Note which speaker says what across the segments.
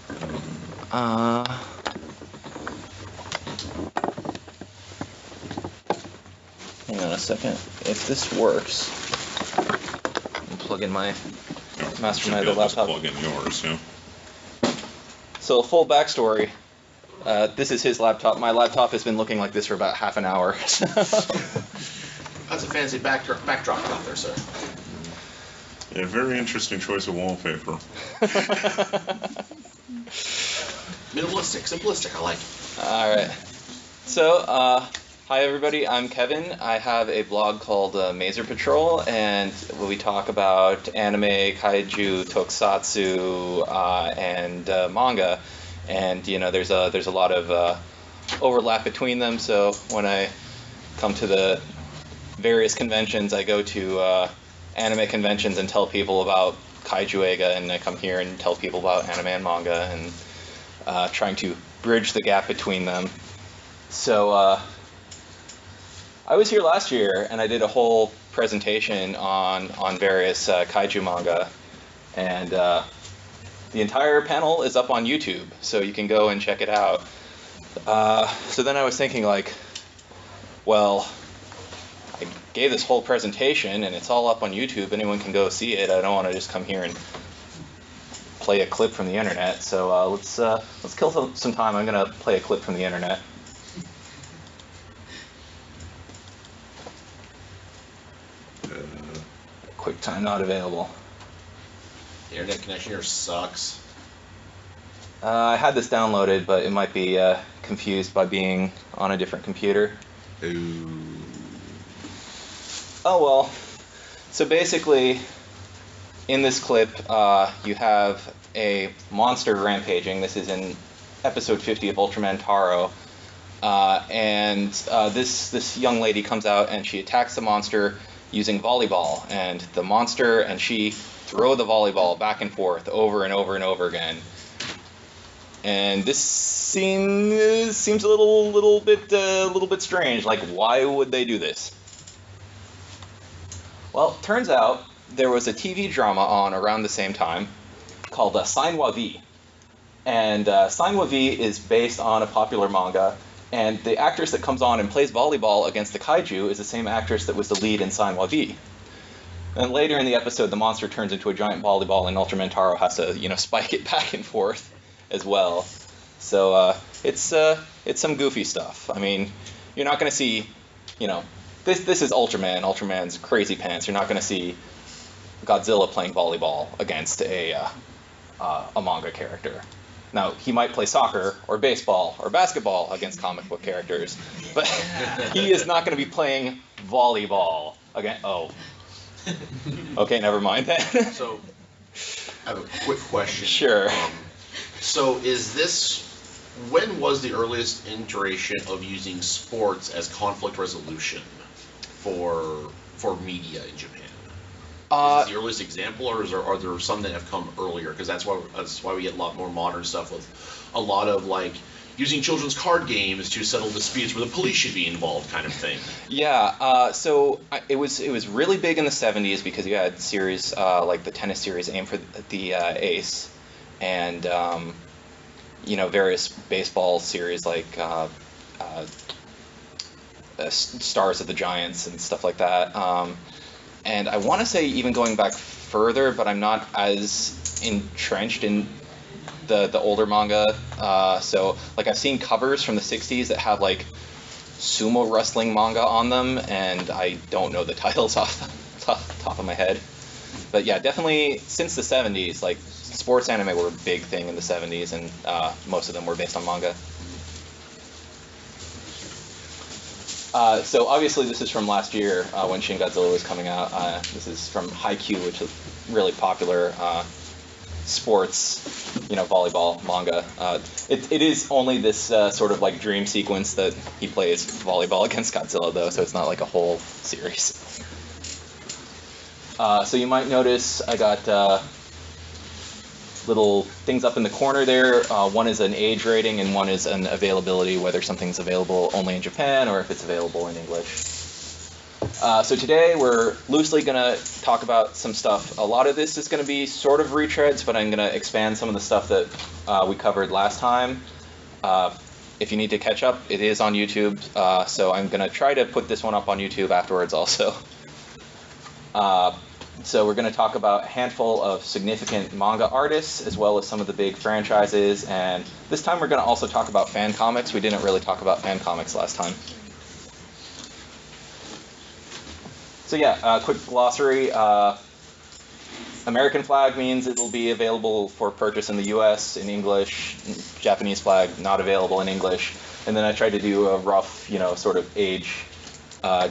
Speaker 1: Hang on a second. If this works, I'll plug in my Mastermind laptop.
Speaker 2: Plug in yours, yeah.
Speaker 1: So, full backstory. This is his laptop. My laptop has been looking like this for about half an hour.
Speaker 3: That's a fancy backdrop out there, sir.
Speaker 2: Yeah, very interesting choice of wallpaper.
Speaker 3: Minimalistic, simplistic, I like it.
Speaker 1: Alright. So, hi everybody, I'm Kevin. I have a blog called Mazer Patrol, and we talk about anime, kaiju, tokusatsu, and manga. And, you know, there's a lot of overlap between them, so when I come to the various conventions, I go to anime conventions and tell people about Kaiju Eiga, and I come here and tell people about anime and manga, and trying to bridge the gap between them. So I was here last year, and I did a whole presentation on various Kaiju manga, and the entire panel is up on YouTube, so you can go and check it out. So then I was thinking, like, well, I gave this whole presentation, and it's all up on YouTube. Anyone can go see it. I don't want to just come here and play a clip from the internet. So let's kill some time. I'm gonna play a clip from the internet. QuickTime not available.
Speaker 3: The internet connection here sucks.
Speaker 1: I had this downloaded, but it might be confused by being on a different computer.
Speaker 2: Ooh.
Speaker 1: Oh well. So basically, in this clip, you have a monster rampaging. This is in episode 50 of Ultraman Taro. And this young lady comes out and she attacks the monster using volleyball. And the monster and she throw the volleyball back and forth over and over and over again. And this scene seems a little bit strange. Like, why would they do this? Well, turns out there was a TV drama on around the same time called Sanwa V. And Sanwa V is based on a popular manga, and the actress that comes on and plays volleyball against the kaiju is the same actress that was the lead in Sanwa V. And later in the episode, the monster turns into a giant volleyball, and Ultraman Taro has to, you know, spike it back and forth as well. So it's some goofy stuff. I mean, you're not going to see, you know, this is Ultraman. Ultraman's crazy pants. You're not going to see Godzilla playing volleyball against a manga character. Now, he might play soccer or baseball or basketball against comic book characters, but he is not going to be playing volleyball again. Oh. Okay, never mind that.
Speaker 3: So, I have a quick question.
Speaker 1: Sure.
Speaker 3: So, when was the earliest iteration of using sports as conflict resolution for media in Japan? Is this the earliest example, or are there some that have come earlier? Because that's why we get a lot more modern stuff with a lot of, like, using children's card games to settle disputes where the police should be involved, kind of thing.
Speaker 1: Yeah. So it was really big in the 70s because you had series like the tennis series Aim for the Ace, and you know, various baseball series like Stars of the Giants and stuff like that. And I want to say even going back further, but I'm not as entrenched in the older manga. So, like, I've seen covers from the 60s that have, like, sumo wrestling manga on them, and I don't know the titles off the top of my head. But yeah, definitely since the 70s, like, sports anime were a big thing in the 70s, and most of them were based on manga. So obviously this is from last year when Shin Godzilla was coming out. This is from Haikyuu, which is really popular sports, you know, volleyball manga. It is only this sort of like dream sequence that he plays volleyball against Godzilla, though, so it's not like a whole series. So you might notice I got little things up in the corner there. One is an age rating and one is an availability, whether something's available only in Japan or if it's available in English. So today we're loosely going to talk about some stuff. A lot of this is going to be sort of retreads, but I'm going to expand some of the stuff that we covered last time. If you need to catch up, it is on YouTube, so I'm going to try to put this one up on YouTube afterwards also. So we're going to talk about a handful of significant manga artists, as well as some of the big franchises, and this time we're going to also talk about fan comics. We didn't really talk about fan comics last time. So yeah, quick glossary. American flag means it will be available for purchase in the US in English. Japanese flag, not available in English. And then I tried to do a rough, sort of age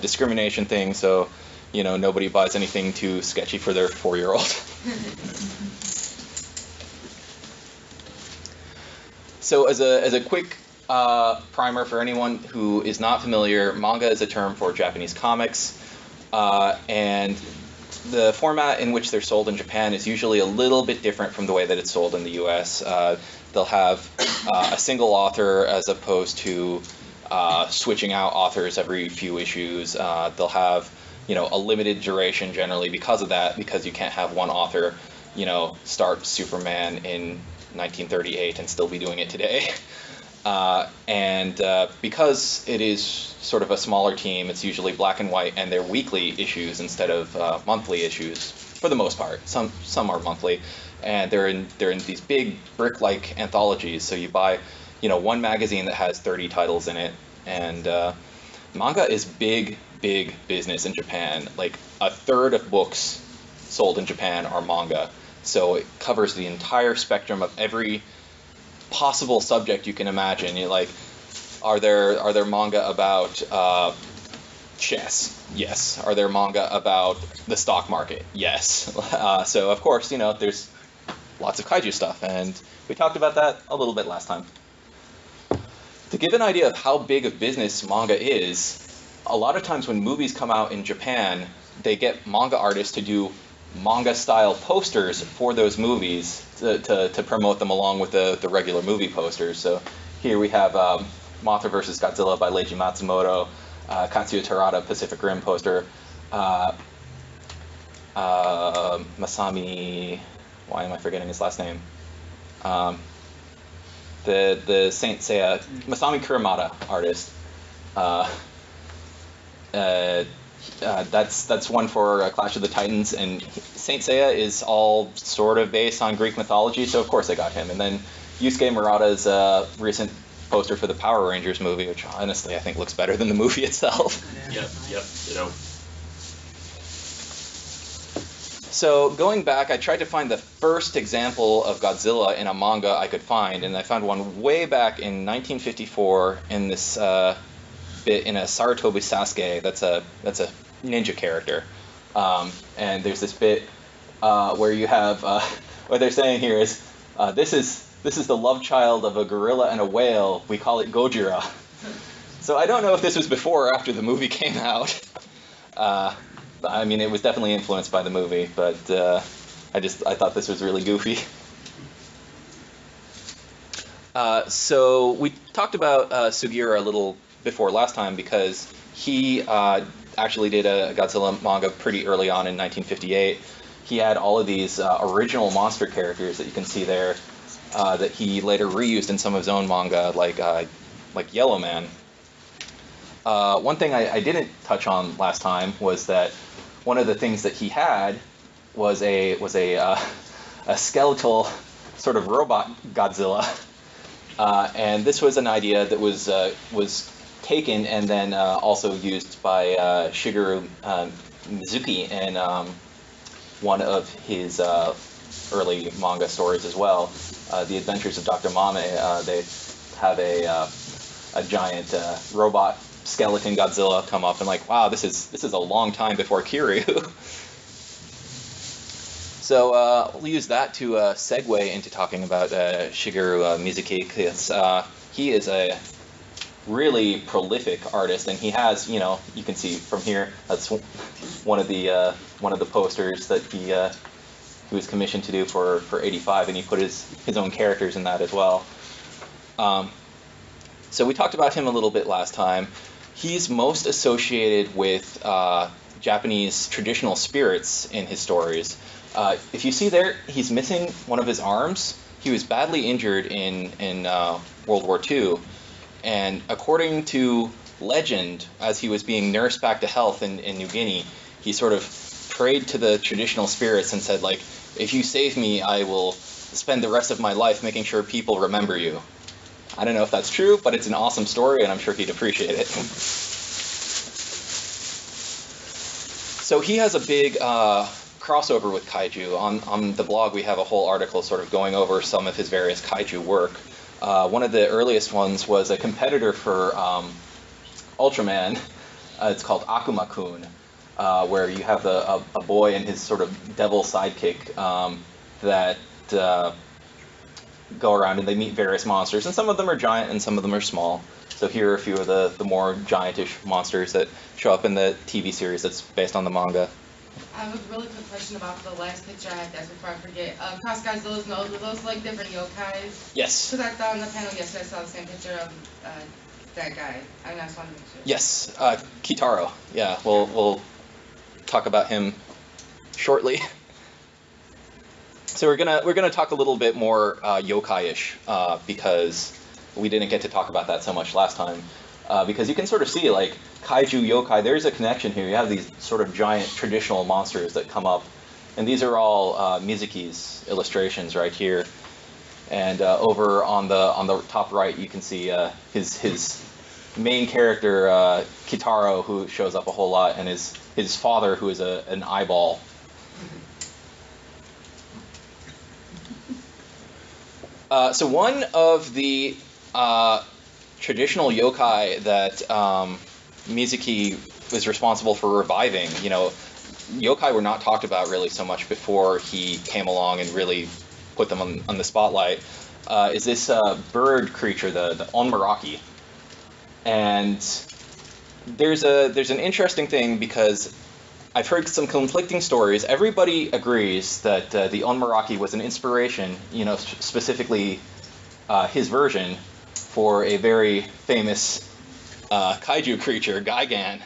Speaker 1: discrimination thing, so, nobody buys anything too sketchy for their 4-year-old. So as a quick primer for anyone who is not familiar, manga is a term for Japanese comics. And the format in which they're sold in Japan is usually a little bit different from the way that it's sold in the US. They'll have a single author as opposed to switching out authors every few issues. They'll have, a limited duration generally because of that, because you can't have one author, start Superman in 1938 and still be doing it today. And because it is sort of a smaller team, it's usually black and white, and they're weekly issues instead of monthly issues for the most part. Some are monthly, and they're in these big brick-like anthologies. So you buy, one magazine that has 30 titles in it, and manga is big business in Japan. Like a third of books sold in Japan are manga, so it covers the entire spectrum of every possible subject you can imagine. Are there manga about chess? Yes. Are there manga about the stock market? Yes. So of course, there's lots of kaiju stuff, and we talked about that a little bit last time. To give an idea of how big of business manga is, a lot of times when movies come out in Japan, they get manga artists to do manga-style posters for those movies to promote them along with the regular movie posters. So here we have Mothra vs. Godzilla by Leiji Matsumoto, Katsuya Terada Pacific Rim poster, Masami, why am I forgetting his last name? The Saint Seiya, Masami Kuramada artist. That's one for Clash of the Titans, and Saint Seiya is all sort of based on Greek mythology, so of course they got him. And then Yusuke Murata's recent poster for the Power Rangers movie, which honestly I think looks better than the movie itself.
Speaker 3: Yep.
Speaker 1: So going back, I tried to find the first example of Godzilla in a manga I could find, and I found one way back in 1954 in this bit in a Saratobi Sasuke. That's a ninja character, and there's this bit where you have what they're saying here is this is the love child of a gorilla and a whale. We call it Gojira. So I don't know if this was before or after the movie came out. I mean, it was definitely influenced by the movie, but I thought this was really goofy. So we talked about Sugiura a little before last time, because he actually did a Godzilla manga pretty early on in 1958. He had all of these original monster characters that you can see there that he later reused in some of his own manga, like Yellow Man. One thing I didn't touch on last time was that one of the things that he had was a skeletal sort of robot Godzilla, and this was an idea that was taken and then also used by Shigeru Mizuki in one of his early manga stories as well, The Adventures of Dr. Mame. They have a giant robot skeleton Godzilla come up, and wow, this is a long time before Kiryu. So we'll use that to segue into talking about Shigeru Mizuki, because he is a really prolific artist, and he has, you can see from here, that's one of the posters that he was commissioned to do for 85, and he put his own characters in that as well. So we talked about him a little bit last time. he's most associated with Japanese traditional spirits in his stories. If you see there, he's missing one of his arms. He was badly injured in World War II, and according to legend, as he was being nursed back to health in New Guinea, he sort of prayed to the traditional spirits and said, like, if you save me, I will spend the rest of my life making sure people remember you. I don't know if that's true, but it's an awesome story, and I'm sure he'd appreciate it. So he has a big crossover with kaiju. On the blog, we have a whole article sort of going over some of his various kaiju work. One of the earliest ones was a competitor for Ultraman. It's called Akuma-kun, where you have a boy and his sort of devil sidekick that go around and they meet various monsters, and some of them are giant and some of them are small. So here are a few of the more giantish monsters that show up in the TV series that's based on the manga.
Speaker 4: I have a really quick question about the last picture I had to ask before I forget. Cross guys, those nose, are those like different yokais?
Speaker 1: Yes.
Speaker 4: Because I thought on the panel yesterday I saw the same picture of that guy. I just wanted to make sure.
Speaker 1: Yes, Kitaro. Yeah, we'll talk about him shortly. So we're gonna talk a little bit more yokai-ish because we didn't get to talk about that so much last time. Because you can sort of see, like, kaiju yokai, there's a connection here. You have these sort of giant traditional monsters that come up, and these are all Mizuki's illustrations right here. And over on the top right, you can see his main character Kitaro, who shows up a whole lot, and his father, who is an eyeball. So one of the traditional yokai that Mizuki was responsible for reviving, you know, yokai were not talked about really so much before he came along and really put them on the spotlight, is this bird creature, the onmaraki. And there's an interesting thing because I've heard some conflicting stories. Everybody agrees that the onmaraki was an inspiration, you know, specifically his version for a very famous kaiju creature, Gigan.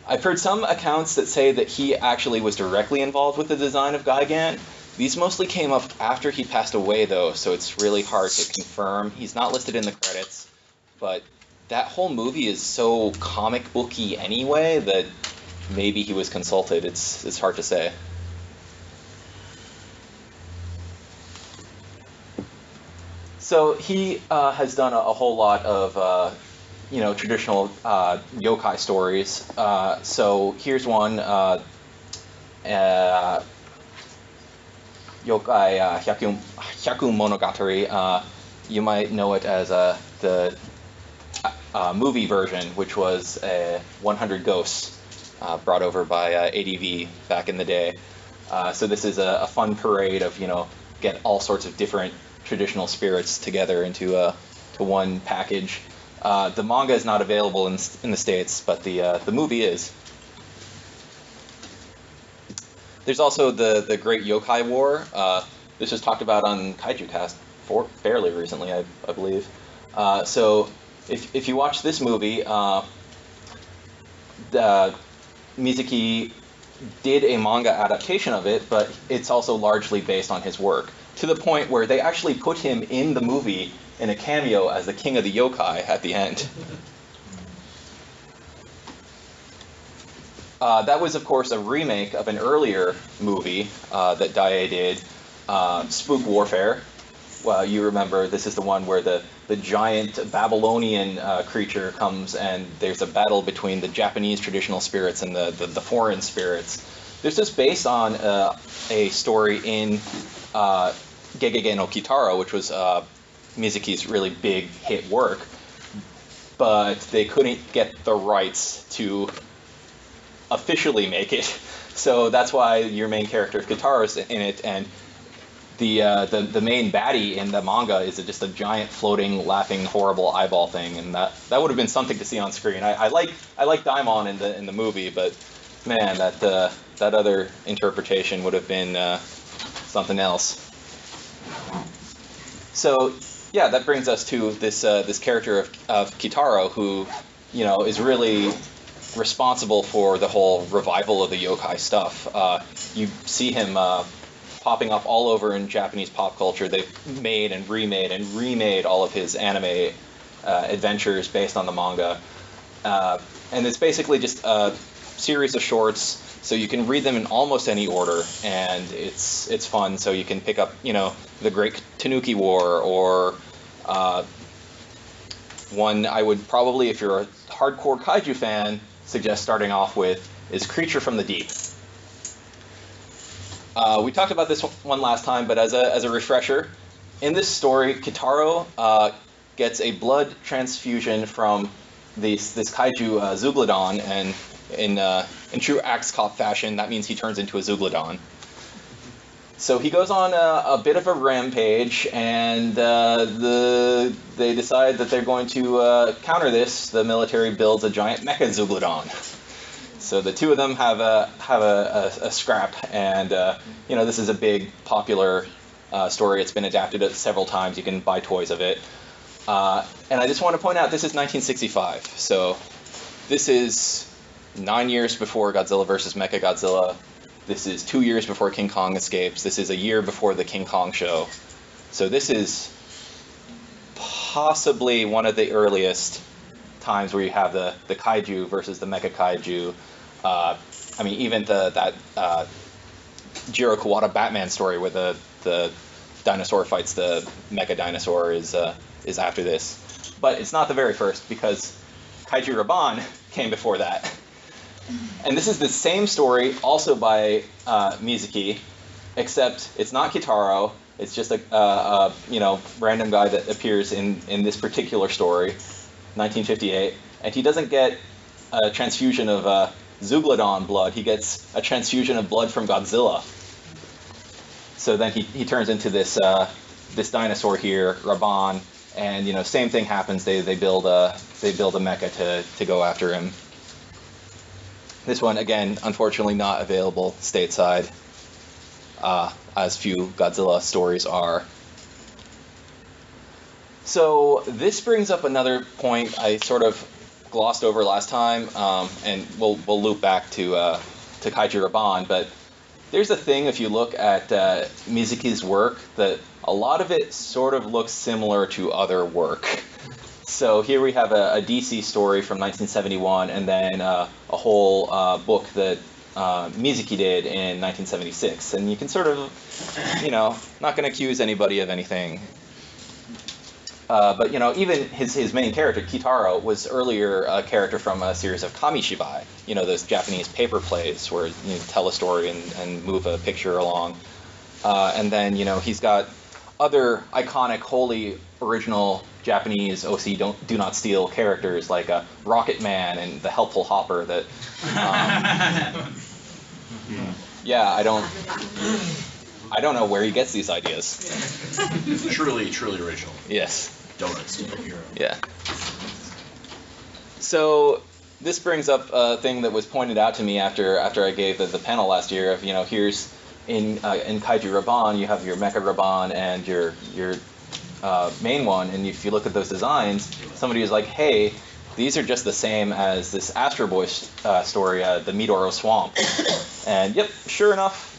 Speaker 1: I've heard some accounts that say that he actually was directly involved with the design of Gigan. These mostly came up after he passed away, though, so it's really hard to confirm. He's not listed in the credits, but that whole movie is so comic booky anyway that maybe he was consulted. It's hard to say. So he has done a whole lot of you know, traditional yokai stories. So here's one, yokai Hyaku Monogatari. You might know it as the movie version, which was 100 Ghosts, brought over by ADV back in the day. So this is a fun parade of, you know, get all sorts of different traditional spirits together into to one package. The manga is not available in the States, but the movie is. There's also the Great Yokai War. This was talked about on Kaiju Cast fairly recently, I believe. So if you watch this movie, Mizuki did a manga adaptation of it, but it's also largely based on his work, to the point where they actually put him in the movie in a cameo as the king of the yokai at the end. That was, of course, a remake of an earlier movie that Daiei did, Spook Warfare. Well, you remember, this is the one where the giant Babylonian creature comes and there's a battle between the Japanese traditional spirits and the foreign spirits. This is based on a story in Gegege no Kitaro, which was Mizuki's really big hit work, but they couldn't get the rights to officially make it, so that's why your main character Kitaro is in it, and the main baddie in the manga is just a giant floating laughing horrible eyeball thing, and that would have been something to see on screen. I like Daimon in the movie, but man, that other interpretation would have been something else. So yeah, that brings us to this character of Kitaro, who is really responsible for the whole revival of the yokai stuff. You see him popping up all over in Japanese pop culture. They've made and remade all of his anime adventures based on the manga. And it's basically just a series of shorts, so you can read them in almost any order, and it's fun. So you can pick up, the Great Tanuki War, or one I would probably, if you're a hardcore kaiju fan, suggest starting off with is Creature from the Deep. We talked about this one last time, but as a refresher, in this story, Kitaro gets a blood transfusion from this kaiju Zeuglodon, and in true Axe Cop fashion, that means he turns into a Zeuglodon. So he goes on a bit of a rampage, and they decide that they're going to counter this. The military builds a giant mecha Zeuglodon. So the two of them have a scrap, and this is a big popular story. It's been adapted several times. You can buy toys of it. And I just want to point out, this is 1965, so this is 9 years before Godzilla vs. Mechagodzilla. This is 2 years before King Kong escapes. This is a year before the King Kong show. So this is possibly one of the earliest times where you have the kaiju versus the mecha kaiju. Even that Jiro Kawada Batman story where the dinosaur fights the mecha dinosaur is after this. But it's not the very first, because Kaiju Raban came before that. And this is the same story, also by Mizuki, except it's not Kitaro. It's just a random guy that appears in this particular story, 1958, and he doesn't get a transfusion of Zeuglodon blood. He gets a transfusion of blood from Godzilla. So then he turns into this dinosaur here, Raban, and same thing happens. They build a mecha to go after him. This one, again, unfortunately not available stateside, as few Godzilla stories are. So this brings up another point I sort of glossed over last time, and we'll loop back to Kaiju Raban. But there's a thing, if you look at Mizuki's work, that a lot of it sort of looks similar to other work. So here we have a DC story from 1971, and then a whole book that Mizuki did in 1976. And you can sort of, not going to accuse anybody of anything. But even his main character, Kitaro, was earlier a character from a series of kamishibai, those Japanese paper plays where you tell a story and move a picture along. And then, he's got other iconic, wholly original Japanese OC do not steal characters like Rocket Man and the Helpful Hopper that, yeah, I don't know where he gets these ideas.
Speaker 3: Truly original.
Speaker 1: Yes.
Speaker 3: Donuts.
Speaker 1: Yeah. So this brings up a thing that was pointed out to me after I gave the panel last year of, here's in Kaiju Raban, you have your Mecha Raban and your main one, and if you look at those designs, somebody was like, hey, these are just the same as this Astro Boy story, the Midoro Swamp. And yep, sure enough,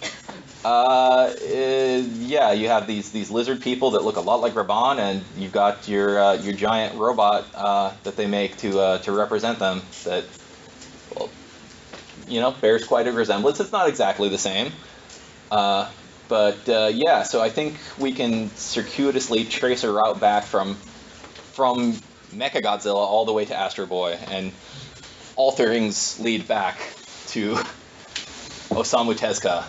Speaker 1: yeah, you have these lizard people that look a lot like Raban, and you've got your giant robot that they make to represent them that, well, bears quite a resemblance. It's not exactly the same. But yeah, so I think we can circuitously trace a route back from Mechagodzilla all the way to Astro Boy, and all things lead back to Osamu Tezuka.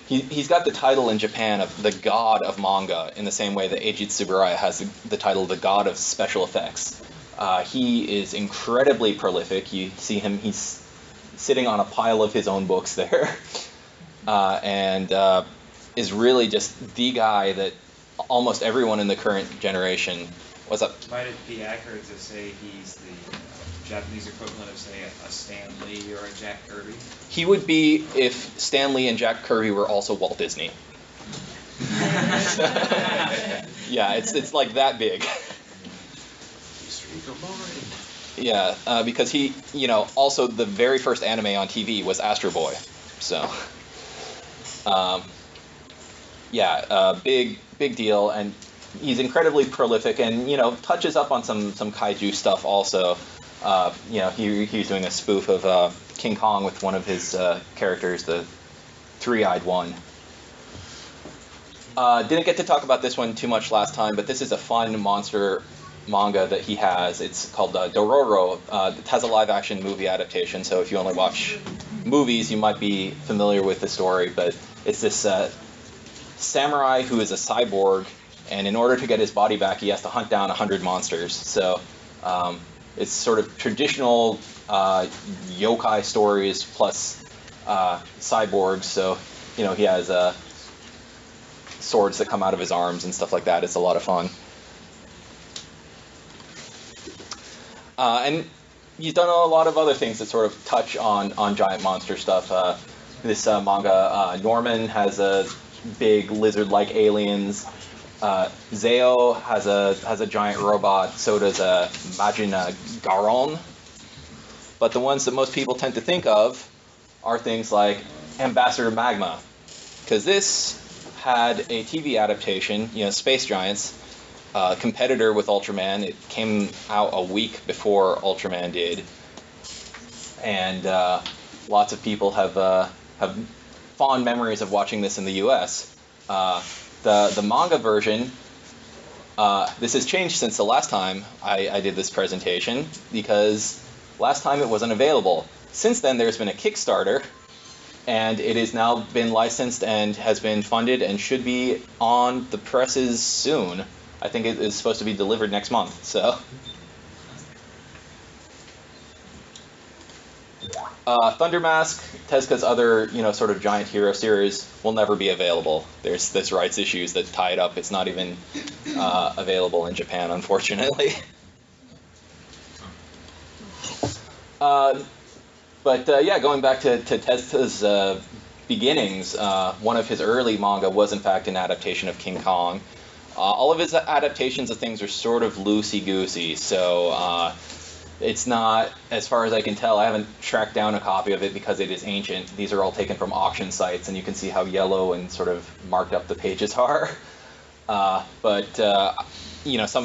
Speaker 1: He's got the title in Japan of the god of manga, in the same way that Eiji Tsuburaya has the title the god of special effects. He is incredibly prolific. You see him, he's sitting on a pile of his own books there. And is really just the guy that almost everyone in the current generation. What's up?
Speaker 5: Might it be accurate to say he's the Japanese equivalent of, say, a Stan Lee or a Jack Kirby?
Speaker 1: He would be if Stan Lee and Jack Kirby were also Walt Disney. Yeah, it's like that big.
Speaker 3: History combined.
Speaker 1: Yeah, because he, also the very first anime on TV was Astro Boy, so, big deal, and he's incredibly prolific, and touches up on some kaiju stuff also. He's doing a spoof of King Kong with one of his characters, the three-eyed one. Didn't get to talk about this one too much last time, but this is a fun monster manga that he has. It's called Dororo. It has a live-action movie adaptation, so if you only watch movies, you might be familiar with the story, but it's this samurai who is a cyborg, and in order to get his body back, he has to hunt down 100 monsters. So it's sort of traditional yokai stories plus cyborgs, so he has swords that come out of his arms and stuff like that. It's a lot of fun. And he's done a lot of other things that sort of touch on giant monster stuff. This manga, Norman, has a big lizard-like aliens. Zeo has a giant robot. So does Majin Garon. But the ones that most people tend to think of are things like Ambassador Magma, because this had a TV adaptation, Space Giants, competitor with Ultraman. It came out a week before Ultraman did, and lots of people have fond memories of watching this in the U.S. The manga version, this has changed since the last time I did this presentation, because last time it wasn't available. Since then, there's been a Kickstarter, and it has now been licensed and has been funded and should be on the presses soon. I think it is supposed to be delivered next month, so. Thunder Mask, Tezuka's other, sort of giant hero series, will never be available. There's rights issues that tie it up. It's not even available in Japan, unfortunately. Going back to Tezuka's beginnings, one of his early manga was in fact an adaptation of King Kong. All of his adaptations of things are sort of loosey-goosey, so it's not, as far as I can tell, I haven't tracked down a copy of it because it is ancient. These are all taken from auction sites, and you can see how yellow and sort of marked up the pages are. Some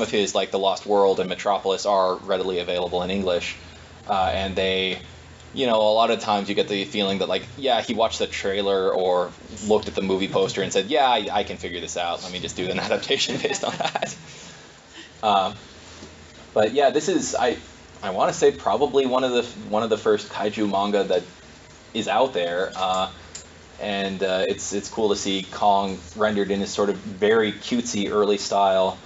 Speaker 1: of his, like The Lost World and Metropolis, are readily available in English, and they, a lot of times you get the feeling that, he watched the trailer or looked at the movie poster and said, yeah, I can figure this out. Let me just do an adaptation based on that. This is, I want to say, probably one of the first kaiju manga that is out there, and it's cool to see Kong rendered in his sort of very cutesy early style.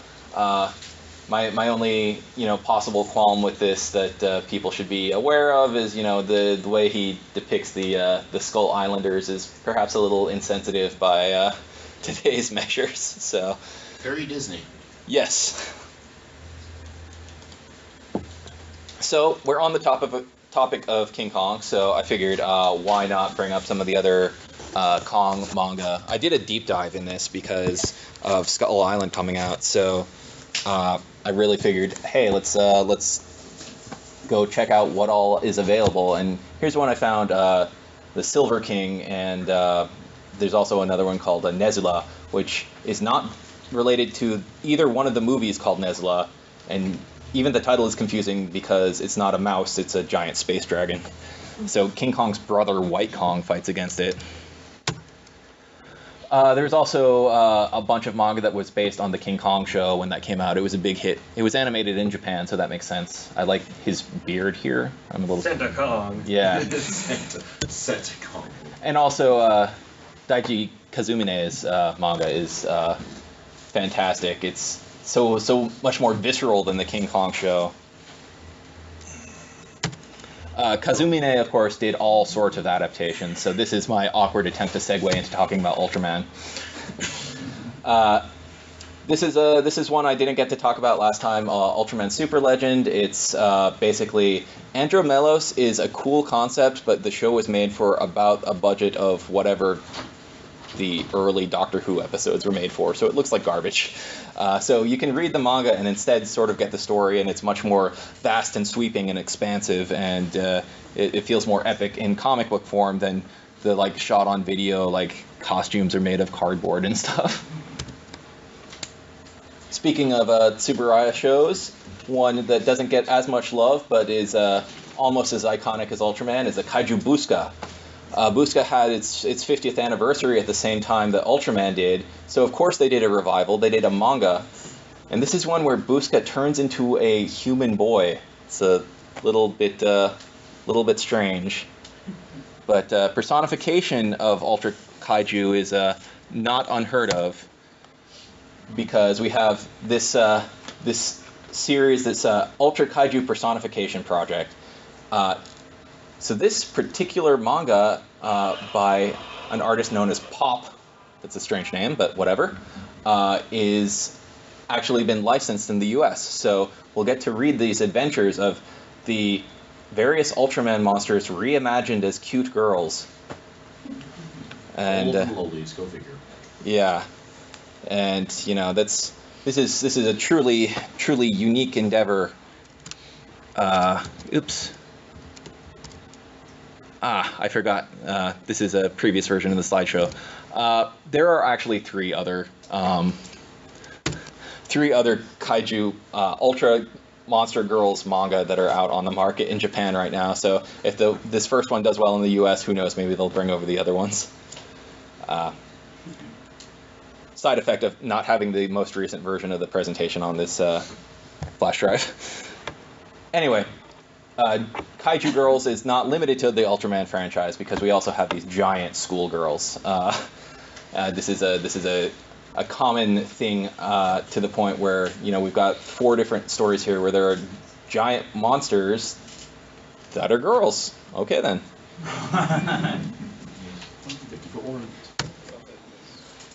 Speaker 1: My only possible qualm with this that people should be aware of is the way he depicts the Skull Islanders is perhaps a little insensitive by today's measures. So
Speaker 3: very Disney.
Speaker 1: Yes. So we're on the topic of King Kong, so I figured why not bring up some of the other Kong manga. I did a deep dive in this because of Skull Island coming out, so I really figured, hey, let's go check out what all is available. And here's one I found, the Silver King, and there's also another one called Nezula, which is not related to either one of the movies called Nezula, and even the title is confusing because it's not a mouse, it's a giant space dragon. So King Kong's brother, White Kong, fights against it. There's also a bunch of manga that was based on the King Kong show when that came out. It was a big hit. It was animated in Japan, so that makes sense. I like his beard here. I'm a little...
Speaker 5: Santa Kong.
Speaker 1: Yeah.
Speaker 3: Santa Kong.
Speaker 1: And also, Daiji Kazumine's manga is fantastic. It's so much more visceral than the King Kong show. Kazumine, of course, did all sorts of adaptations, so this is my awkward attempt to segue into talking about Ultraman. This is one I didn't get to talk about last time, Ultraman Super Legend. It's basically, Andromelos is a cool concept, but the show was made for about a budget of whatever the early Doctor Who episodes were made for, so it looks like garbage. So you can read the manga and instead sort of get the story, and it's much more vast and sweeping and expansive, and it feels more epic in comic book form than the like shot on video, like costumes are made of cardboard and stuff. Speaking of Tsuburaya shows, one that doesn't get as much love but is almost as iconic as Ultraman is the Kaiju Buska. Buska had its 50th anniversary at the same time that Ultraman did, so of course they did a revival. They did a manga, and this is one where Buska turns into a human boy. It's a little bit strange, but personification of Ultra Kaiju is not unheard of, because we have this this series, this Ultra Kaiju personification project. So this particular manga by an artist known as Pop, that's a strange name, but whatever, is actually been licensed in the US. So we'll get to read these adventures of the various Ultraman monsters reimagined as cute girls. And
Speaker 3: lolies, go figure.
Speaker 1: yeah, and you know this is a truly unique endeavor. Oops. I forgot. This is a previous version of the slideshow. There are actually three other kaiju Ultra Monster Girls manga that are out on the market in Japan right now. So if this first one does well in the U.S., who knows? Maybe they'll bring over the other ones. Side effect of not having the most recent version of the presentation on this flash drive. Anyway. Kaiju Girls is not limited to the Ultraman franchise, because we also have these giant schoolgirls. This is a common thing to the point where, you know, we've got 4 different stories here where there are giant monsters that are girls. Okay then.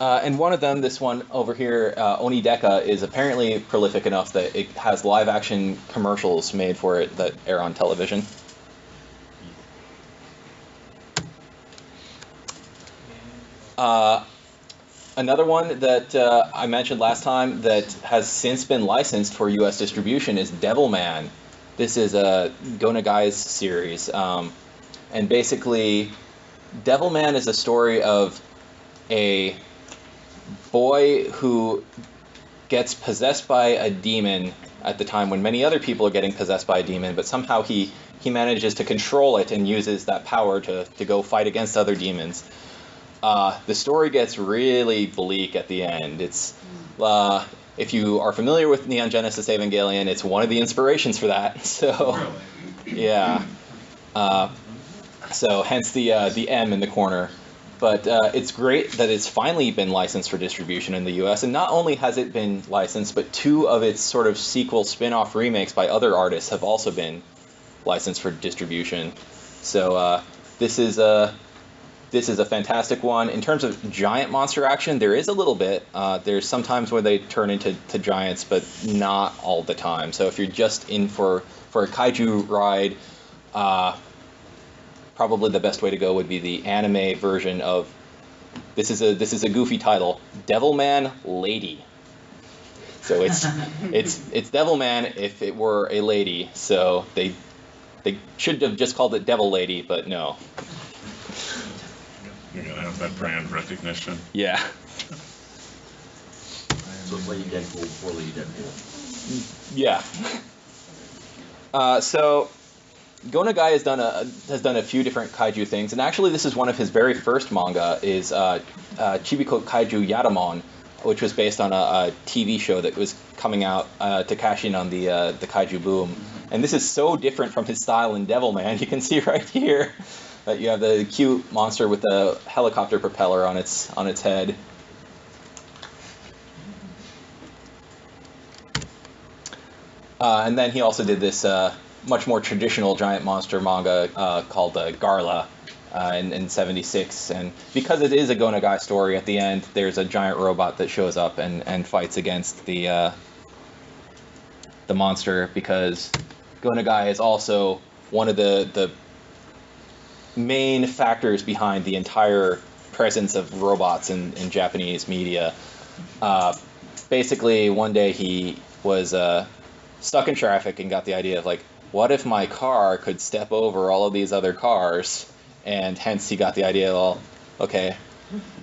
Speaker 1: And one of them, this one over here, Onideka, is apparently prolific enough that it has live-action commercials made for it that air on television. Another one that I mentioned last time that has since been licensed for U.S. distribution is Devilman. This is a Go Nagai's series. And basically, Devilman is a story of a boy who gets possessed by a demon at the time when many other people are getting possessed by a demon, but somehow he manages to control it and uses that power to go fight against other demons. The story gets really bleak at the end. It's if you are familiar with Neon Genesis Evangelion, it's one of the inspirations for that. So yeah, so hence the M in the corner. But it's great that it's finally been licensed for distribution in the U.S. And not only has it been licensed, but 2 of its sort of sequel spin-off remakes by other artists have also been licensed for distribution. So this is a fantastic one. In terms of giant monster action, there is a little bit. There's sometimes where they turn into giants, but not all the time. So if you're just in for a kaiju ride, probably the best way to go would be the anime version of this is a goofy title, Devilman Lady. So it's Devilman if it were a lady. So they should have just called it Devil Lady, but no.
Speaker 2: You're gonna have that brand recognition.
Speaker 1: Yeah.
Speaker 3: So it's Lady Deadpool before Lady Deadpool.
Speaker 1: Yeah. So Go Nagai has done a few different kaiju things, and actually this is one of his very first manga, is Chibiko Kaiju Yatamon, which was based on a TV show that was coming out to cash in on the kaiju boom. And this is so different from his style in Devilman. You can see right here that you have the cute monster with the helicopter propeller on its head. And then he also did this much more traditional giant monster manga called Garla in 76. And because it is a Go Nagai story, at the end there's a giant robot that shows up and fights against the monster, because Go Nagai is also one of the main factors behind the entire presence of robots in Japanese media. Basically, one day he was stuck in traffic and got the idea of like, what if my car could step over all of these other cars? And hence he got the idea, well, okay,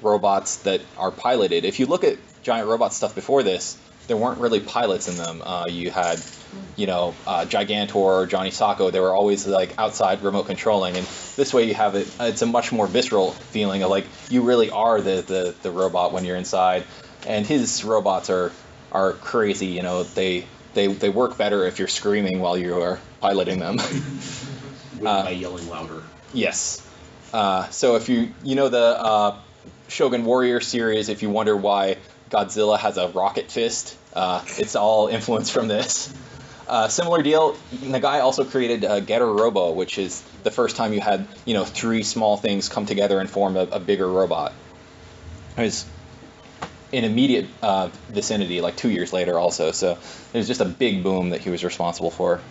Speaker 1: robots that are piloted. If you look at giant robot stuff before this, there weren't really pilots in them. You had, Gigantor, Johnny Sacco. They were always like outside remote controlling, and this way you have it. It's a much more visceral feeling of like you really are the robot when you're inside. And his robots are crazy. They work better if you're screaming while you are piloting them.
Speaker 3: By yelling louder.
Speaker 1: Yes. So if you know the Shogun Warrior series, if you wonder why Godzilla has a rocket fist, it's all influenced from this. Similar deal, the guy also created Getter Robo, which is the first time you had, three small things come together and form a bigger robot. It was in immediate vicinity, like 2 years later also, so it was just a big boom that he was responsible for.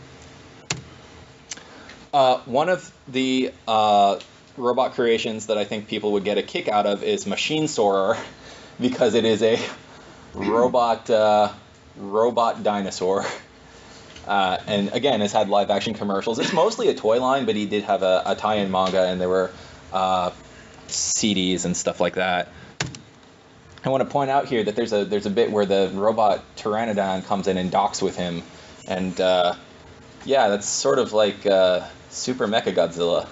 Speaker 1: One of the robot creations that I think people would get a kick out of is Machine Soarer, because it is a robot dinosaur. And again, it's had live action commercials. It's mostly a toy line, but he did have a tie-in manga, and there were CDs and stuff like that. I want to point out here that there's a bit where the robot Pteranodon comes in and docks with him, and that's sort of like Super Mechagodzilla.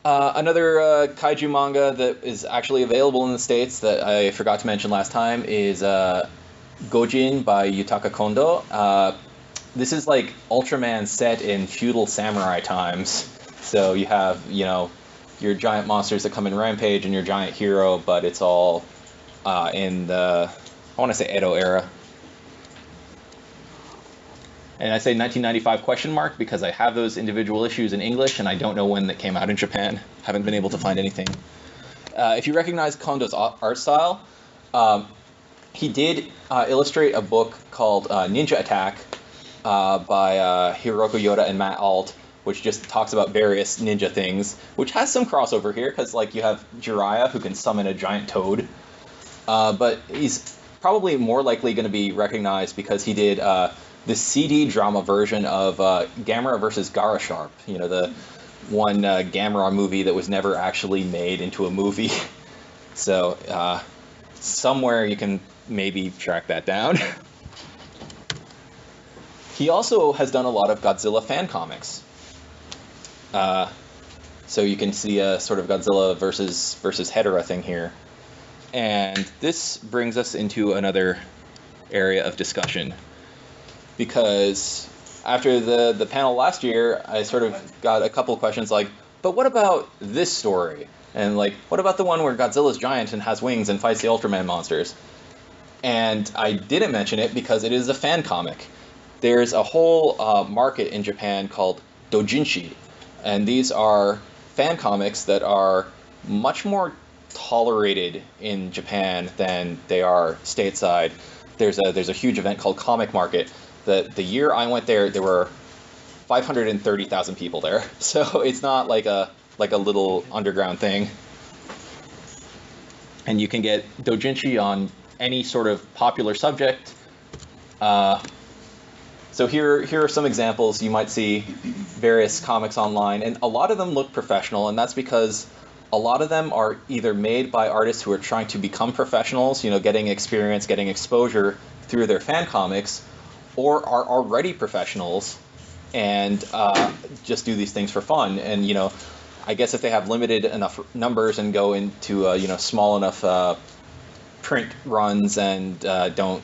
Speaker 1: Another kaiju manga that is actually available in the States that I forgot to mention last time is Gojin by Yutaka Kondo. This is like Ultraman set in feudal samurai times. So you have, your giant monsters that come in Rampage and your giant hero, but it's all in the, I want to say Edo era. And I say 1995 ? Because I have those individual issues in English and I don't know when that came out in Japan. Haven't been able to find anything. If you recognize Kondo's art style, he did illustrate a book called Ninja Attack by Hiroko Yoda and Matt Alt, which just talks about various ninja things, which has some crossover here, because like you have Jiraiya, who can summon a giant toad. But he's probably more likely going to be recognized because he did the CD drama version of Gamera vs. Gara Sharp, the one Gamera movie that was never actually made into a movie. So somewhere you can maybe track that down. He also has done a lot of Godzilla fan comics. So you can see a sort of Godzilla versus Hedorah thing here. And this brings us into another area of discussion. Because after the panel last year, I sort of got a couple questions like, but what about this story? And like, what about the one where Godzilla's giant and has wings and fights the Ultraman monsters? And I didn't mention it because it is a fan comic. There's a whole market in Japan called doujinshi. And these are fan comics that are much more tolerated in Japan than they are stateside. There's a huge event called Comic Market. The year I went there, there were 530,000 people there. So it's not like a little underground thing. And you can get doujinshi on any sort of popular subject. So here are some examples. You might see various comics online, and a lot of them look professional, and that's because a lot of them are either made by artists who are trying to become professionals, getting experience, getting exposure through their fan comics, or are already professionals and just do these things for fun. And I guess if they have limited enough numbers and go into small enough print runs and don't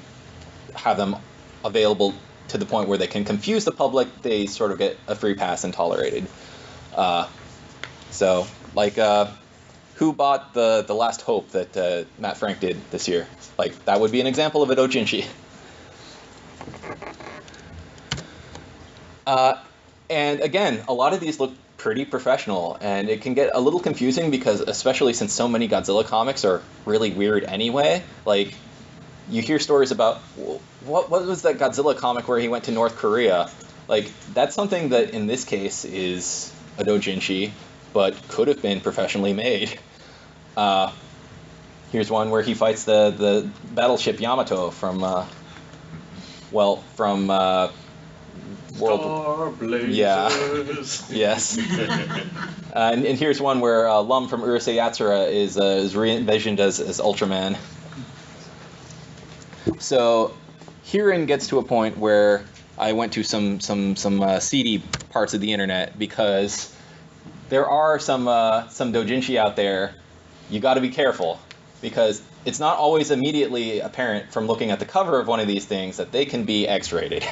Speaker 1: have them available to the point where they can confuse the public, they sort of get a free pass and tolerated. So like who bought the Last Hope that Matt Frank did this year? Like that would be an example of a doujinshi. And again, a lot of these look pretty professional, and it can get a little confusing because, especially since so many Godzilla comics are really weird anyway, like you hear stories about what was that Godzilla comic where he went to North Korea? Like, that's something that in this case is a doujinshi, but could have been professionally made. Here's one where he fights the battleship Yamato from World.
Speaker 2: Star blazers.
Speaker 1: Yeah. Yes. And here's one where Lum from Urusei Yatsura is re-envisioned as Ultraman. So herein gets to a point where I went to some seedy parts of the internet, because there are some doujinshi out there. You got to be careful, because it's not always immediately apparent from looking at the cover of one of these things that they can be X-rated.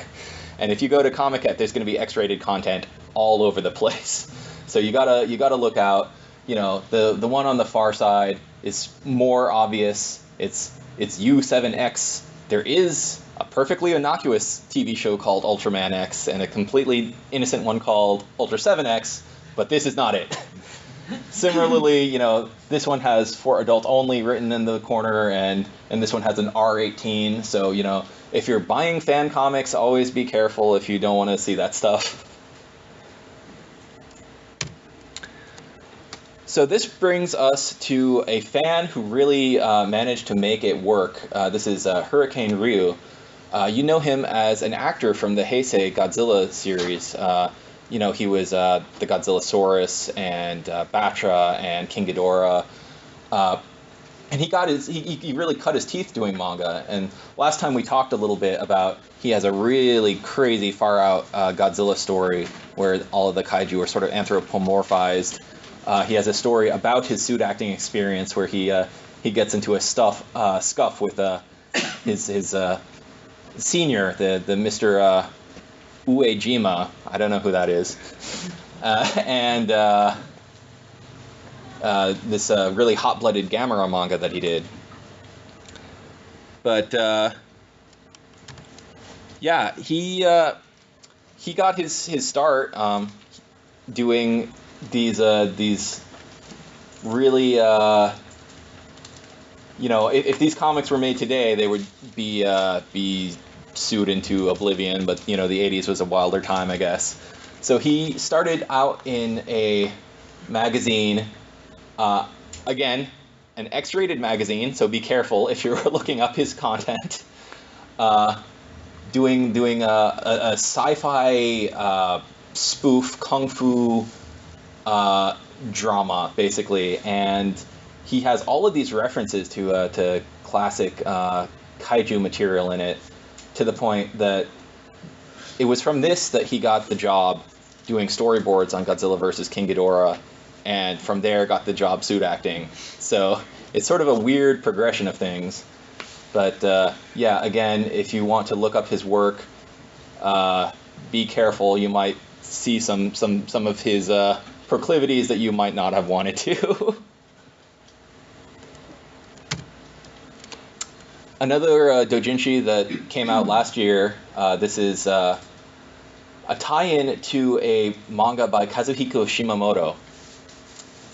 Speaker 1: And if you go to Comiket, there's going to be X-rated content all over the place. So you gotta look out. You know, the one on the far side is more obvious. It's U7X. There is a perfectly innocuous TV show called Ultraman X and a completely innocent one called Ultra 7X, but this is not it. Similarly, you know, this one has for adult only written in the corner, and this one has an R18. So, you know, if you're buying fan comics, always be careful if you don't want to see that stuff. So this brings us to a fan who really managed to make it work. This is Hurricane Ryu. You know him as an actor from the Heisei Godzilla series. You know, he was the Godzillasaurus and Batra and King Ghidorah. And he really cut his teeth doing manga. And last time we talked a little bit about he has a really crazy far out Godzilla story where all of the kaiju are sort of anthropomorphized. He has a story about his suit acting experience where he gets into a scuff with his senior, the Mr. Uejima. I don't know who that is. And this really hot-blooded Gamera manga that he did. But yeah, he got his start doing these really you know, if these comics were made today, they would be sued into oblivion, but you know, the 80s was a wilder time, I guess. So he started out in a magazine, again, an X-rated magazine, so be careful if you're looking up his content. Doing a sci-fi spoof kung fu drama, basically, and he has all of these references to classic kaiju material in it, to the point that it was from this that he got the job doing storyboards on Godzilla vs. King Ghidorah, and from there got the job suit acting. So it's sort of a weird progression of things. But yeah, again, if you want to look up his work, be careful. You might see some of his proclivities that you might not have wanted to. Another doujinshi that came out last year, this is a tie-in to a manga by Kazuhiko Shimamoto.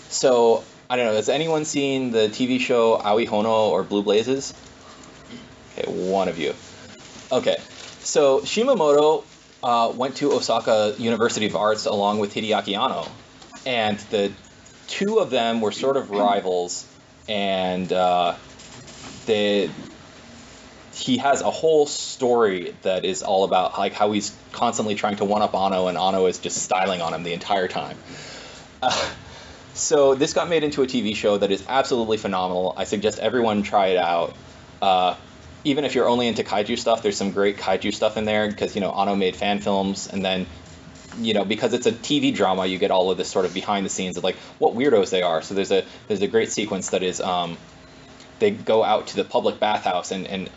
Speaker 1: So, I don't know, has anyone seen the TV show Aoi Hono or Blue Blazes? Okay, one of you. Okay, so Shimamoto went to Osaka University of Arts along with Hideaki Anno, and the two of them were sort of rivals, and he has a whole story that is all about like how he's constantly trying to one-up Anno, and Anno is just styling on him the entire time. So this got made into a TV show that is absolutely phenomenal. I suggest everyone try it out. Even if you're only into kaiju stuff, there's some great kaiju stuff in there, because, you know, Anno made fan films, and then, you know, because it's a TV drama, you get all of this sort of behind the scenes of like what weirdos they are. So there's a great sequence that is they go out to the public bathhouse, and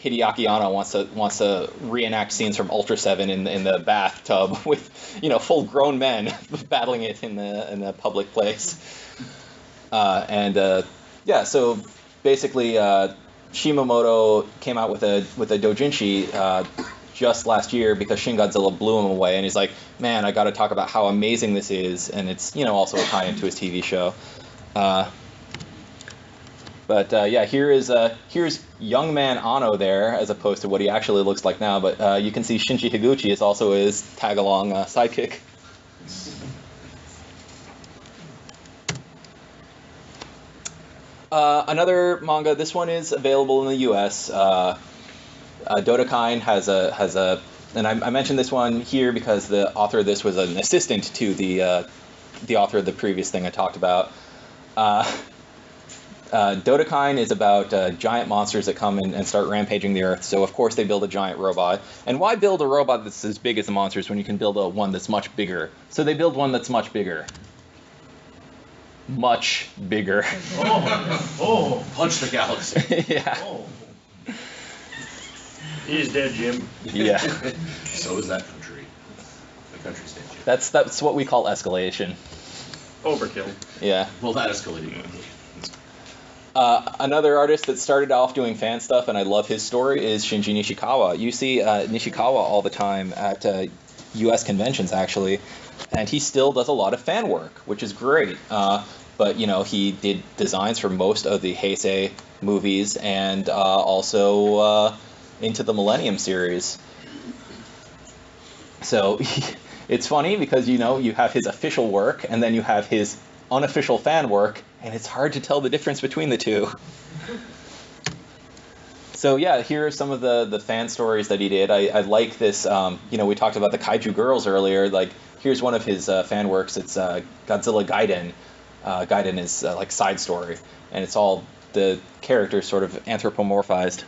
Speaker 1: Hideaki Anno wants to reenact scenes from Ultra 7 in the bathtub with, you know, full grown men battling it in the public place. Yeah, so basically Shimamoto came out with a doujinshi just last year because Shin Godzilla blew him away, and he's like, man, I got to talk about how amazing this is, and it's, you know, also a tie-in to his TV show. But yeah, here's young man Ano there, as opposed to what he actually looks like now. But you can see Shinji Higuchi is also his tag-along sidekick. Another manga. This one is available in the U.S. Dodokain has a, and I mentioned this one here because the author of this was an assistant to the author of the previous thing I talked about. Dodokain is about giant monsters that come in and start rampaging the earth. So of course they build a giant robot. And why build a robot that's as big as the monsters when you can build one that's much bigger? So they build one that's much bigger. Much bigger.
Speaker 3: Oh, punch the galaxy.
Speaker 1: Yeah.
Speaker 3: Oh.
Speaker 6: He's dead, Jim.
Speaker 1: Yeah.
Speaker 3: So is that country. The country's dead. Jim.
Speaker 1: That's what we call escalation.
Speaker 6: Overkill.
Speaker 1: Yeah.
Speaker 3: Well, that escalated.
Speaker 1: Another artist that started off doing fan stuff, and I love his story, is Shinji Nishikawa. You see Nishikawa all the time at U.S. conventions, actually, and he still does a lot of fan work, which is great. But, you know, he did designs for most of the Heisei movies and also Into the Millennium series. So it's funny because, you know, you have his official work and then you have his unofficial fan work, and it's hard to tell the difference between the two. So yeah, here are some of the fan stories that he did. I like this, you know, we talked about the Kaiju Girls earlier. Like, here's one of his fan works. It's Godzilla Gaiden. Gaiden is like side story, and it's all the characters sort of anthropomorphized.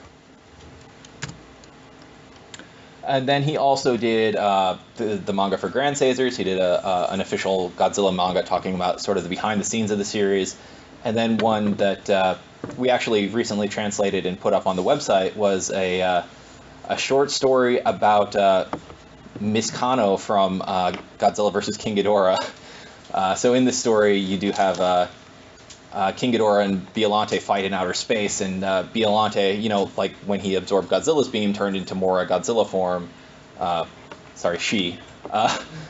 Speaker 1: And then he also did the manga for Grand Caesars. He did an official Godzilla manga talking about sort of the behind the scenes of the series. And then one that we actually recently translated and put up on the website was a short story about Miss Kano from Godzilla vs. King Ghidorah. So in this story, you do have King Ghidorah and Biollante fight in outer space, and Biollante, you know, like when he absorbed Godzilla's beam, turned into more a Godzilla form. She.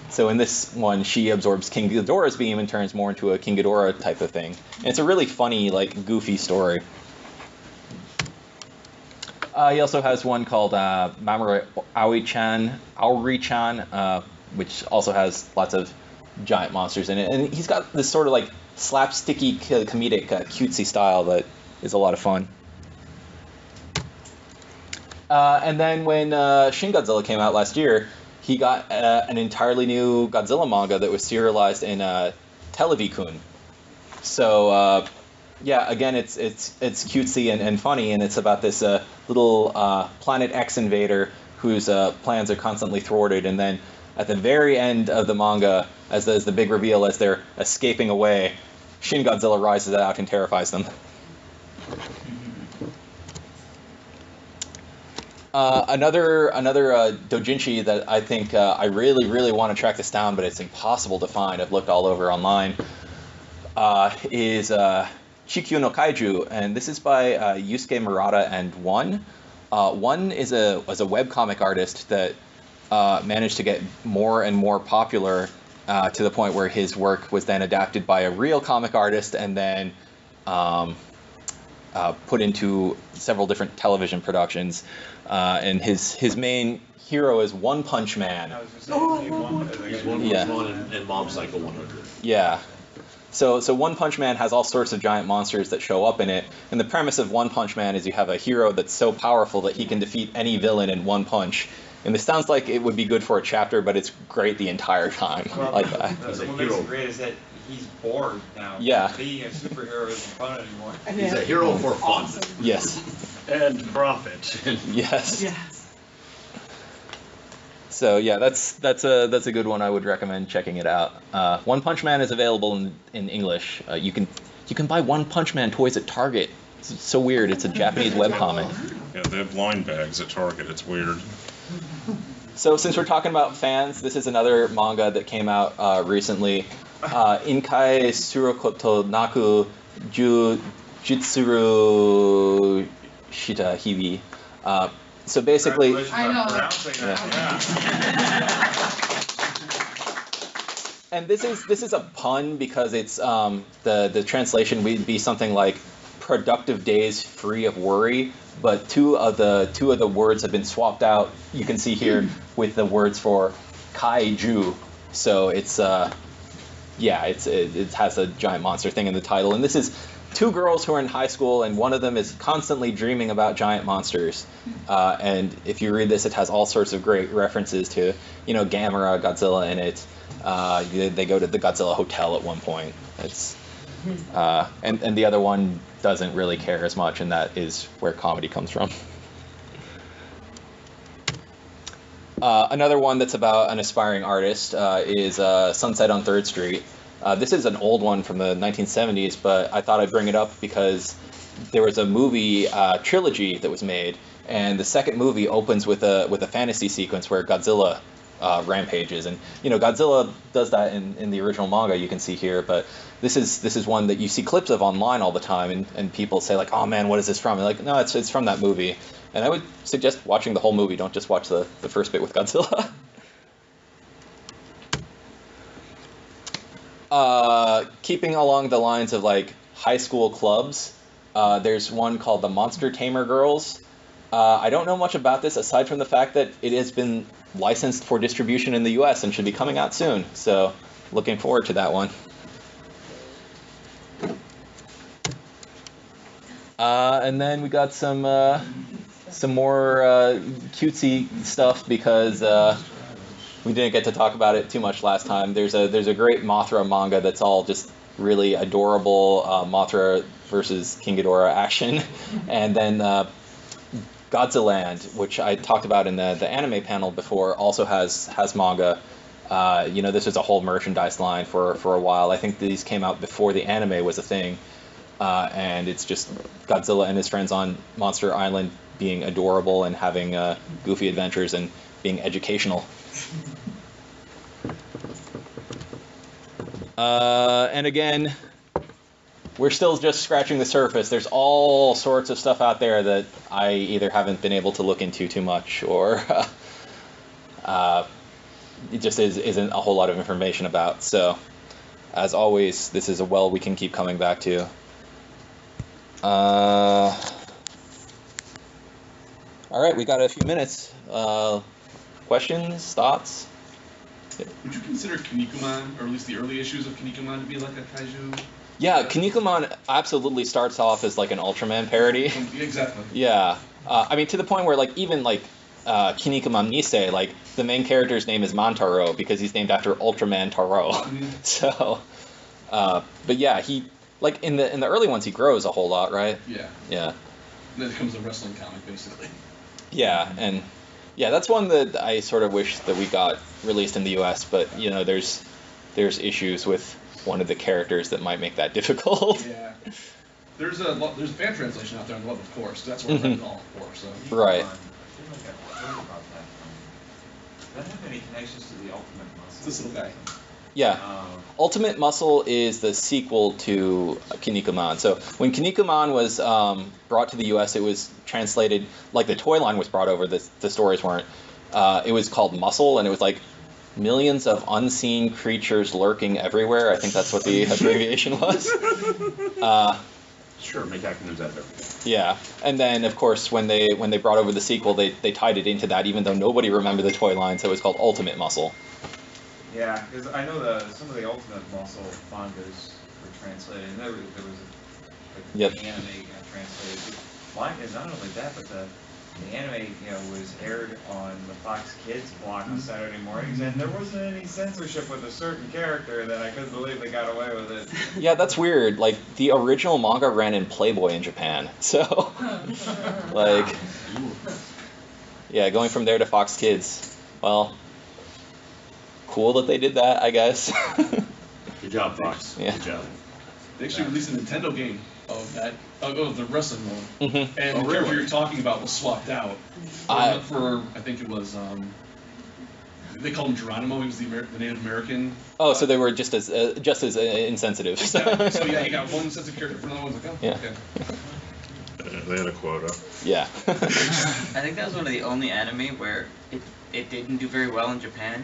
Speaker 1: So in this one, she absorbs King Ghidorah's beam and turns more into a King Ghidorah type of thing. And it's a really funny, like, goofy story. He also has one called Mamoru Aori-chan, which also has lots of giant monsters in it. And he's got this sort of, like, slapsticky, comedic, cutesy style that is a lot of fun. And then when Shin Godzilla came out last year, he got an entirely new Godzilla manga that was serialized in Televikun. So yeah, again, it's cutesy and funny, and it's about this little Planet X invader whose plans are constantly thwarted, and then at the very end of the manga, as the big reveal, as they're escaping away, Shin Godzilla rises out and terrifies them. Another doujinshi that I think I really want to track this down, but it's impossible to find. I've looked all over online. Is Chikyu no Kaiju, and this is by Yusuke Murata and One. One is a webcomic artist that managed to get more and more popular to the point where his work was then adapted by a real comic artist and then put into several different television productions. And his main hero is One Punch Man.
Speaker 3: He's One and Mob Psycho 100.
Speaker 1: Yeah. So One Punch Man has all sorts of giant monsters that show up in it. And the premise of One Punch Man is you have a hero that's so powerful that he can defeat any villain in one punch. And this sounds like it would be good for a chapter, but it's great the entire time.
Speaker 5: Well,
Speaker 1: like that.
Speaker 5: What makes it great is that he's bored now.
Speaker 1: Yeah.
Speaker 5: Being a superhero isn't fun anymore.
Speaker 3: He's a hero for fun.
Speaker 4: Awesome.
Speaker 1: Yes.
Speaker 6: And profit.
Speaker 1: Yes.
Speaker 4: Yes.
Speaker 1: So yeah, that's a good one. I would recommend checking it out. One Punch Man is available in English. You can buy One Punch Man toys at Target. It's so weird. It's a Japanese webcomic.
Speaker 2: Yeah, they have line bags at Target. It's weird.
Speaker 1: So since we're talking about fans, this is another manga that came out recently. Inkai Surokoto Naku Jitsuru Shita Hibi. So basically,
Speaker 4: I know.
Speaker 1: and this is a pun because it's the translation would be something like productive days free of worry, but two of the words have been swapped out. You can see here with the words for Kaiju. So it's it has a giant monster thing in the title, and this is two girls who are in high school, and one of them is constantly dreaming about giant monsters. And if you read this, it has all sorts of great references to, Gamera, Godzilla in it. They go to the Godzilla Hotel at one point. It's and the other one doesn't really care as much, and that is where comedy comes from. Another one that's about an aspiring artist is Sunset on 3rd Street. This is an old one from the 1970s, but I thought I'd bring it up because there was a movie trilogy that was made, and the second movie opens with a fantasy sequence where Godzilla rampages, and Godzilla does that in the original manga, you can see here, but this is one that you see clips of online all the time, and people say like, oh man, what is this from? And like, no, it's from that movie. And I would suggest watching the whole movie. Don't just watch the first bit with Godzilla. Keeping along the lines of like high school clubs, there's one called the Monster Tamer Girls. I don't know much about this aside from the fact that it has been licensed for distribution in the US and should be coming out soon. So looking forward to that one. And then we got some more cutesy stuff because we didn't get to talk about it too much last time. There's a great Mothra manga that's all just really adorable Mothra versus King Ghidorah action, and then Godziland, which I talked about in the anime panel before, also has manga. This was a whole merchandise line for a while. I think these came out before the anime was a thing, and it's just Godzilla and his friends on Monster Island being adorable and having goofy adventures and being educational. And again, we're still just scratching the surface. There's all sorts of stuff out there that I either haven't been able to look into too much, or it just isn't a whole lot of information about. So, as always, this is a well we can keep coming back to. All right, we got a few minutes. Questions, thoughts?
Speaker 7: Would you consider Kinnikuman, or at least the early issues of Kinnikuman, to be like a kaiju?
Speaker 1: Yeah, Kinnikuman absolutely starts off as like an Ultraman parody.
Speaker 7: Exactly.
Speaker 1: Yeah, I mean, to the point where like even like Kinnikuman Nisei, like the main character's name is Mantaro because he's named after Ultraman Taro.
Speaker 7: Mm-hmm.
Speaker 1: So, but yeah, he like in the early ones he grows a whole lot, right?
Speaker 7: Yeah.
Speaker 1: Yeah.
Speaker 7: And then it becomes a wrestling comic, basically.
Speaker 1: Yeah, and yeah, that's one that I sort of wish that we got released in the U.S., but there's issues with one of the characters that might make that difficult.
Speaker 7: Yeah. There's a fan translation out there on the web, of course. That's what I read it all for. So.
Speaker 1: Right.
Speaker 5: I feel like I've heard about that. Does that have any connections to the Ultimate Muscle?
Speaker 7: This little guy.
Speaker 1: Yeah. Ultimate Muscle is the sequel to Kinnikuman. So when Kinnikuman was brought to the U.S., it was translated, like the toy line was brought over, the stories weren't. It was called Muscle, and it was like millions of unseen creatures lurking everywhere. I think that's what the abbreviation was.
Speaker 6: Sure, make acronyms out of everything.
Speaker 1: Yeah, and then of course when they brought over the sequel, they tied it into that, even though nobody remembered the toy line, so it was called Ultimate Muscle.
Speaker 5: Yeah, because I know some of the Ultimate Muscle mangas were translated, and there was
Speaker 1: Yep.
Speaker 5: the anime got translated. Mine is not only that, but the anime, was aired on the Fox Kids block on Saturday mornings, and there wasn't any censorship with a certain character that I couldn't believe they got away with it.
Speaker 1: Yeah, that's weird. Like the original manga ran in Playboy in Japan, so like, yeah, going from there to Fox Kids, well, cool that they did that, I guess.
Speaker 6: Good job, Fox.
Speaker 1: Yeah.
Speaker 6: Good job.
Speaker 7: They actually released a Nintendo game of that, of the wrestling one.
Speaker 1: Mm-hmm.
Speaker 7: And the character you're talking about was swapped out for I think it was, they called him Geronimo. He was the Native American.
Speaker 1: Oh, so they were just as insensitive.
Speaker 7: Exactly. So yeah, you got one sensitive character for another one's like, oh,
Speaker 1: Yeah.
Speaker 7: okay.
Speaker 2: They had a quota.
Speaker 1: Yeah.
Speaker 8: I think that was one of the only anime where it didn't do very well in Japan.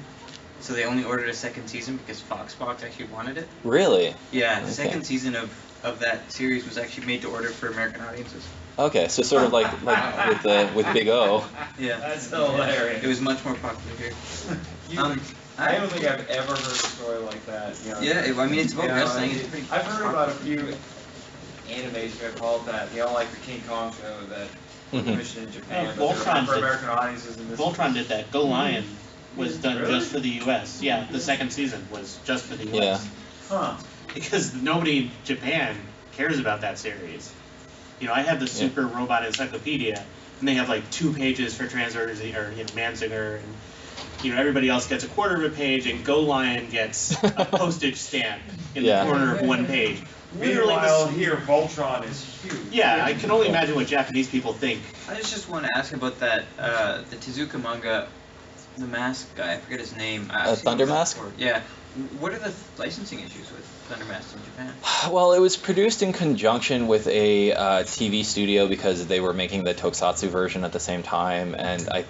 Speaker 8: So they only ordered a second season because Foxbox actually wanted it.
Speaker 1: Really?
Speaker 8: Yeah, the
Speaker 1: Okay.
Speaker 8: second season of of that series was actually made to order for American audiences.
Speaker 1: Okay, so sort of like with Big O.
Speaker 8: Yeah.
Speaker 5: That's hilarious.
Speaker 8: It was much more popular here.
Speaker 5: I don't think I've ever heard a story like that. You know,
Speaker 8: Yeah, I mean, it's about wrestling. It's pretty
Speaker 5: I've heard about a few animes that called that, like the King Kong show that was commissioned in Japan, but they were for American audiences. And this
Speaker 9: Voltron did that. Go Lion was done
Speaker 5: Really?
Speaker 9: just for the U.S. Yeah, the second season was just for the U.S.
Speaker 1: Yeah.
Speaker 5: Huh.
Speaker 9: Because nobody in Japan cares about that series. You know, I have the Super Robot Encyclopedia, and they have like 2 pages for Transverse or Manzinger, and everybody else gets a quarter of a page, and Go Lion gets a postage stamp in the corner of 1 page.
Speaker 5: Meanwhile, here Voltron is huge.
Speaker 9: Yeah, I can only imagine what Japanese people think.
Speaker 8: I just want to ask about that, the Tezuka manga, the mask guy, I forget his name.
Speaker 1: Thunder Mask?
Speaker 8: Yeah. What are the licensing issues with Thunder Mask in Japan?
Speaker 1: Well, it was produced in conjunction with a TV studio because they were making the tokusatsu version at the same time, and I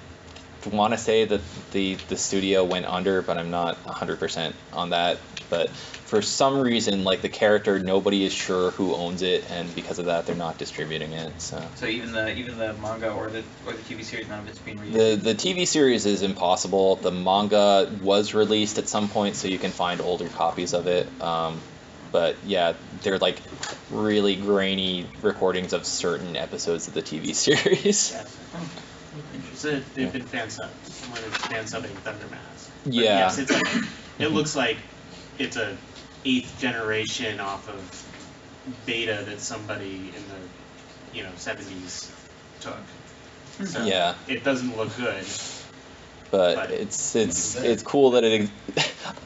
Speaker 1: want to say that the studio went under, but I'm not 100% on that. But for some reason, like the character, nobody is sure who owns it, and because of that, they're not distributing it. So
Speaker 8: even the manga or the TV series, none of it's being released.
Speaker 1: The TV series is impossible. The manga was released at some point, so you can find older copies of it. But yeah, they're like really grainy recordings of certain episodes of the TV series.
Speaker 9: Yes. So they've been fan subbed. Someone is fan subbing Thunder Mask. But
Speaker 1: Yeah.
Speaker 9: yes, it looks like it's a 8th generation off of beta that somebody in the 70s took. So
Speaker 1: Yeah.
Speaker 9: it doesn't look good.
Speaker 1: But it's cool that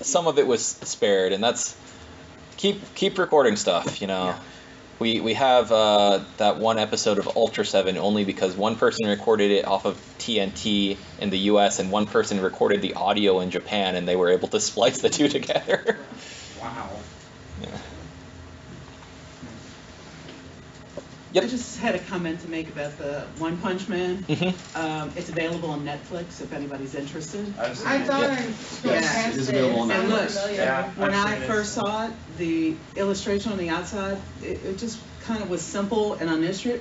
Speaker 1: some of it was spared, and that's keep recording stuff.
Speaker 9: Yeah.
Speaker 1: We have that one episode of Ultra 7 only because one person recorded it off of TNT in the US and one person recorded the audio in Japan, and they were able to splice the two together.
Speaker 5: Wow.
Speaker 1: Yeah. Yep.
Speaker 10: I just had a comment to make about the One Punch Man. It's available on Netflix if anybody's interested.
Speaker 5: I've seen
Speaker 4: I
Speaker 5: it.
Speaker 4: thought
Speaker 10: Yeah.
Speaker 4: it
Speaker 3: it is available on
Speaker 10: And look,
Speaker 5: Yeah,
Speaker 10: when
Speaker 5: I've
Speaker 10: I
Speaker 5: seen it.
Speaker 10: first saw it, the illustration on the outside, it just kind of was simple and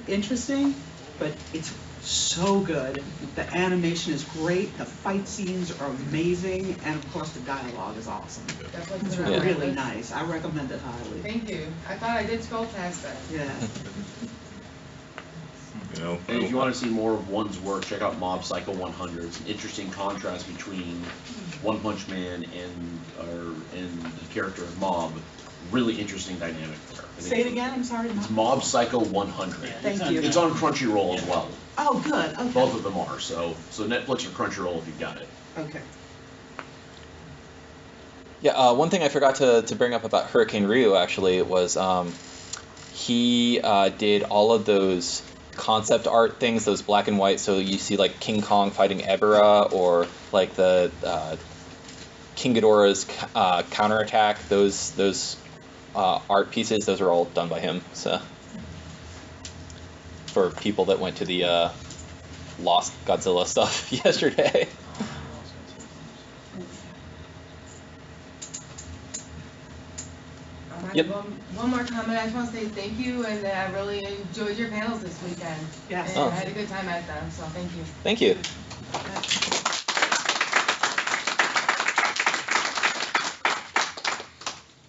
Speaker 10: interesting, but it's so good. The animation is great, the fight scenes are amazing, and of course the dialogue is awesome.
Speaker 4: That's what's
Speaker 10: It's
Speaker 4: around my
Speaker 10: really
Speaker 4: list.
Speaker 10: nice. I recommend it highly.
Speaker 4: Thank you. I thought I did scroll past that.
Speaker 10: Yeah.
Speaker 3: And if you want to see more of one's work, check out Mob Psycho 100. It's an interesting contrast between One Punch Man and the character of Mob. Really interesting dynamic there.
Speaker 10: Say it again, I'm sorry.
Speaker 3: It's Mob Psycho 100.
Speaker 10: Thank you.
Speaker 3: It's on Crunchyroll as well.
Speaker 10: Oh, good, okay.
Speaker 3: Both of them are. So Netflix or Crunchyroll if you've got it.
Speaker 10: Okay.
Speaker 1: Yeah, one thing I forgot to bring up about Hurricane Ryu actually was he did all of those concept art things, those black and white, so you see like King Kong fighting Ebirah or like the King Ghidorah's counterattack, those art pieces, those are all done by him. So for people that went to the Lost Godzilla stuff yesterday. Yep.
Speaker 4: One more comment. I just want to say thank you, and that I really enjoyed your panels this weekend.
Speaker 10: Yes.
Speaker 4: And
Speaker 1: Oh.
Speaker 4: I had a good time at them, so thank you.
Speaker 1: Thank you.